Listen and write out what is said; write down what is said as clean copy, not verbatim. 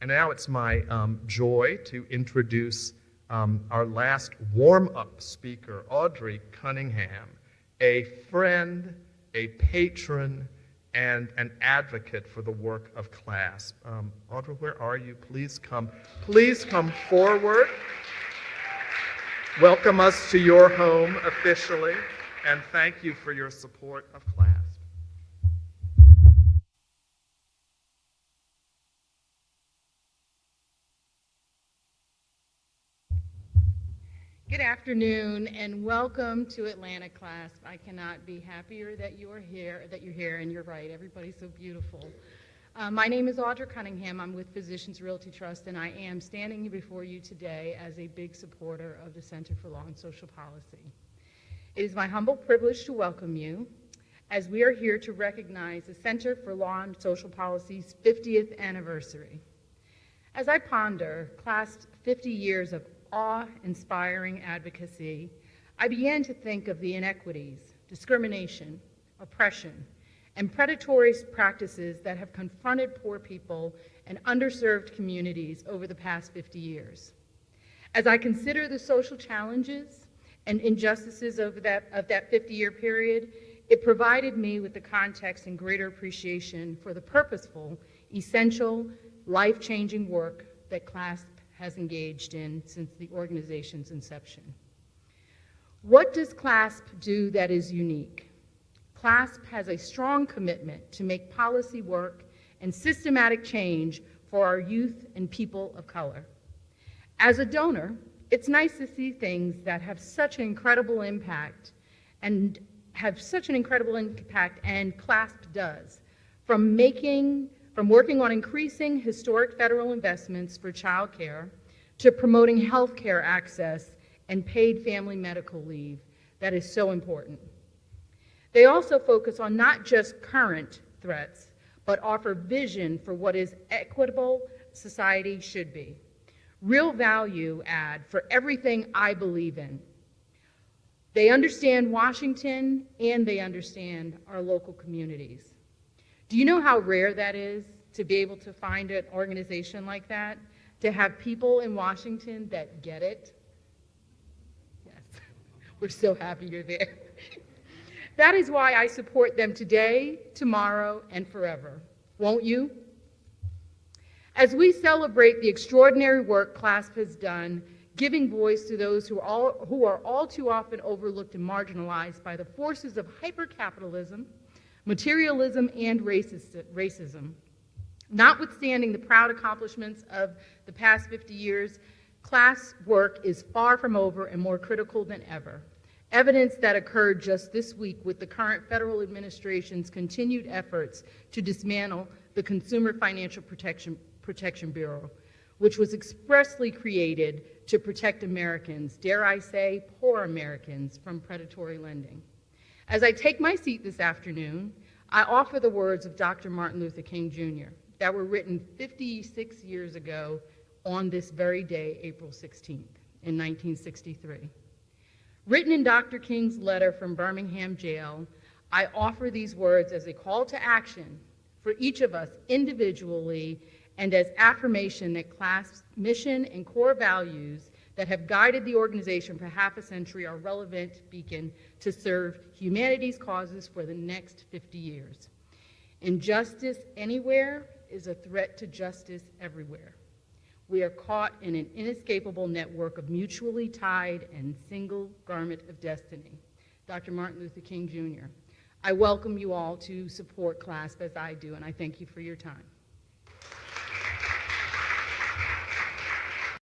And now it's my joy to introduce our last warm-up speaker, Audra Cunningham, a friend, a patron, and an advocate for the work of CLASP. Audra, where are you? Please come forward. Welcome us to your home officially, and thank you for your support of CLASP. Good afternoon and welcome to Atlanta CLASP. I cannot be happier that you're here, and you're right, everybody's so beautiful. My name is Audra Cunningham. I'm with Physicians Realty Trust, and I am standing before you today as a big supporter of the Center for Law and Social Policy. It is my humble privilege to welcome you as we are here to recognize the Center for Law and Social Policy's 50th anniversary. As I ponder CLASP's 50 years of awe-inspiring advocacy, I began to think of the inequities, discrimination, oppression, and predatory practices that have confronted poor people and underserved communities over the past 50 years. As I consider the social challenges and injustices of that 50-year period, it provided me with the context and greater appreciation for the purposeful, essential, life-changing work that CLASP has engaged in since the organization's inception. What does CLASP do that is unique? CLASP has a strong commitment to make policy work and systematic change for our youth and people of color. As a donor, it's nice to see things that have such an incredible impact, and CLASP does, from working on increasing historic federal investments for child care to promoting health care access and paid family medical leave that is so important. They also focus on not just current threats, but offer vision for what is equitable society should be. Real value add for everything I believe in. They understand Washington and they understand our local communities. Do you know how rare that is to be able to find an organization like that? To have people in Washington that get it? Yes, we're so happy you're there. That is why I support them today, tomorrow, and forever. Won't you? As we celebrate the extraordinary work CLASP has done, giving voice to those who are all too often overlooked and marginalized by the forces of hypercapitalism, materialism, and racism. Notwithstanding the proud accomplishments of the past 50 years, CLASP work is far from over and more critical than ever. Evidence that occurred just this week with the current federal administration's continued efforts to dismantle the Consumer Financial Protection Bureau, which was expressly created to protect Americans, dare I say, poor Americans, from predatory lending. As I take my seat this afternoon, I offer the words of Dr. Martin Luther King Jr. that were written 56 years ago on this very day, April 16th, in 1963. Written in Dr. King's letter from Birmingham jail, I offer these words as a call to action for each of us individually and as affirmation that CLASP's mission and core values that have guided the organization for half a century are relevant beacon to serve humanity's causes for the next 50 years. Injustice anywhere is a threat to justice everywhere. We are caught in an inescapable network of mutually tied and single garment of destiny. Dr. Martin Luther King Jr. I welcome you all to support CLASP as I do, and I thank you for your time.